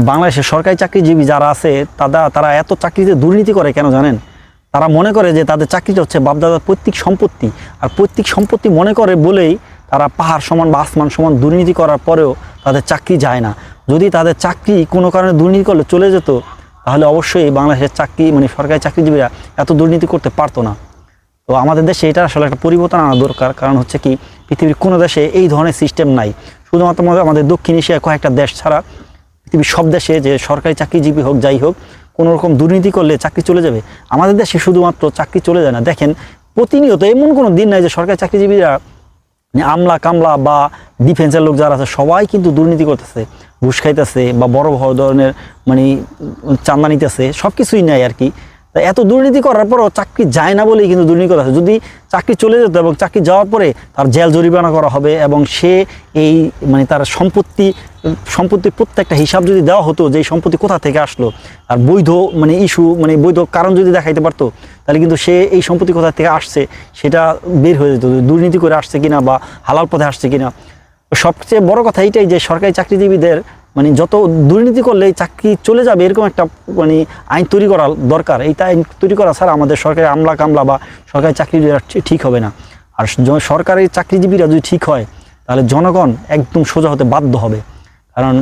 বাংলাদেশের সরকারি চাকরিজীবী যারা আছে তারা এত চাকরিতে দুর্নীতি করে কেন জানেন? তারা মনে করে যে তাদের চাকরিটা হচ্ছে বাপদাদার পৈতৃক সম্পত্তি, আর পৈতৃক সম্পত্তি মনে করে বলেই তারা পাহাড় সমান বা আসমান সমান দুর্নীতি করার পরেও তাদের চাকরি যায় না। যদি তাদের চাকরি কোনো কারণে দুর্নীতি করলে চলে যেত, তাহলে অবশ্যই বাংলাদেশের চাকরি সরকারি চাকরিজীবীরা এত দুর্নীতি করতে পারতো না। তো আমাদের দেশে এটা আসলে একটা পরিবর্তন আনা দরকার। কারণ হচ্ছে কি, পৃথিবীর কোনো দেশে এই ধরনের সিস্টেম নাই। শুধুমাত্র আমাদের দক্ষিণ এশিয়ায় কয়েকটা দেশ ছাড়া পৃথিবীর সব দেশে যে সরকারি চাকরিজীবী হোক যাই হোক, কোনো রকম দুর্নীতি করলে চাকরি চলে যাবে। আমাদের দেশে শুধুমাত্র চাকরি চলে যায় না, দেখেন প্রতিনিয়ত এমন কোনো দিন নাই যে সরকারি চাকরিজীবীরা আমলা কামলা বা ডিফেন্সের লোক যারা আছে সবাই কিন্তু দুর্নীতি করতেছে, ঘুষ খাইতেছে বা বড় বড় ধরনের চাঁদা নিতেছে, সব কিছুই নেয় আর কি। এত দুর্নীতি করার পরও চাকরি যায় না বলেই কিন্তু দুর্নীতি করা আছে। যদি চাকরি চলে যেত এবং চাকরি যাওয়ার পরে তার জেল জরিমানা করা হবে এবং সে এই তার সম্পত্তির প্রত্যেকটা হিসাব যদি দেওয়া হতো যে এই সম্পত্তি কোথা থেকে আসলো, আর বৈধ ইস্যু বৈধ কারণ যদি দেখাইতে পারতো, তাহলে কিন্তু সে এই সম্পত্তি কোথা থেকে আসছে সেটা বের হয়ে যেত, দুর্নীতি করে আসছে কিনা বা হালাল পথে আসছে কিনা। সবচেয়ে বড় কথা এইটাই যে সরকারি চাকরিজীবীদের যত দুর্নীতি করলেই চাকরি চলে যাবে এরকম একটা আইন তৈরি করা দরকার। এইটা আইন তৈরি করা ছাড়া আমাদের সরকারি আমলা কামলা বা সরকারি চাকরিজীবীরা ঠিক হবে না। আর সরকারি চাকরিজীবীরা যদি ঠিক হয় তাহলে জনগণ একদম সোজা হতে বাধ্য হবে। কারণ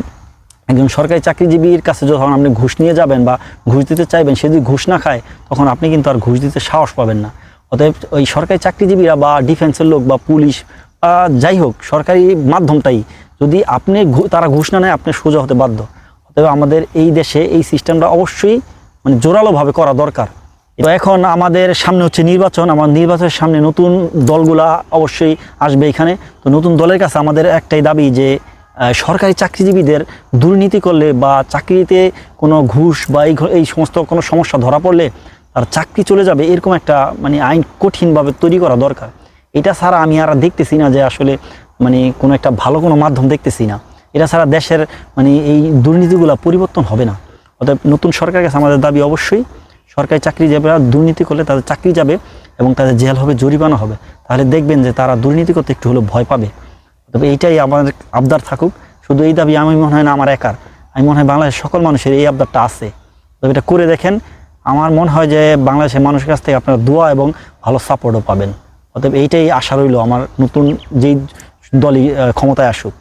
একজন সরকারি চাকরিজীবীর কাছে যখন আপনি ঘুষ নিয়ে যাবেন বা ঘুষ দিতে চাইবেন, সে যদি ঘুষ না খায় তখন আপনি কিন্তু আর ঘুষ দিতে সাহস পাবেন না। অতএব ওই সরকারি চাকরিজীবীরা বা ডিফেন্সের লোক বা পুলিশ যাই হোক, সরকারি মাধ্যমটাই যদি তারা ঘুষ না নেয়, আপনি সোজা হতে বাধ্য। অতএব আমাদের এই দেশে এই সিস্টেমটা অবশ্যই জোরালোভাবে করা দরকার। তো এখন আমাদের সামনে হচ্ছে নির্বাচন। আমার নির্বাচনের সামনে নতুন দলগুলা অবশ্যই আসবে এখানে। তো নতুন দলের কাছে আমাদের একটাই দাবি যে সরকারি চাকরিজীবীদের দুর্নীতি করলে বা চাকরিতে কোনো ঘুষ বা এই সমস্ত কোনো সমস্যা ধরা পড়লে তার চাকরি চলে যাবে, এরকম একটা আইন কঠিনভাবে তৈরি করা দরকার। এটা ছাড়া আমি আর দেখতেছি না যে আসলে কোনো একটা ভালো কোনো মাধ্যম দেখতেছি না। এটা ছাড়া দেশের এই দুর্নীতিগুলো পরিবর্তন হবে না। অর্থাৎ নতুন সরকারের কাছে আমাদের দাবি অবশ্যই সরকারি চাকরিজীবীরা দুর্নীতি করলে তাদের চাকরি যাবে এবং তাদের জেল হবে, জরিমানা হবে। তাহলে দেখবেন যে তারা দুর্নীতি করতে একটু হলেও ভয় পাবে। তবে এইটাই আমাদের আবদার থাকুক। শুধু এই দাবি আমি মনে হয় না আমার একার, আমি মনে হয় বাংলাদেশের সকল মানুষের এই আবদারটা আছে। তবে এটা করে দেখেন, আমার মনে হয় যে বাংলাদেশের মানুষের কাছ থেকে আপনারা দোয়া এবং ভালো সাপোর্টও পাবেন। অতএব এইটাই আশা রইল আমার, নতুন যেই দলই ক্ষমতায় আসুক।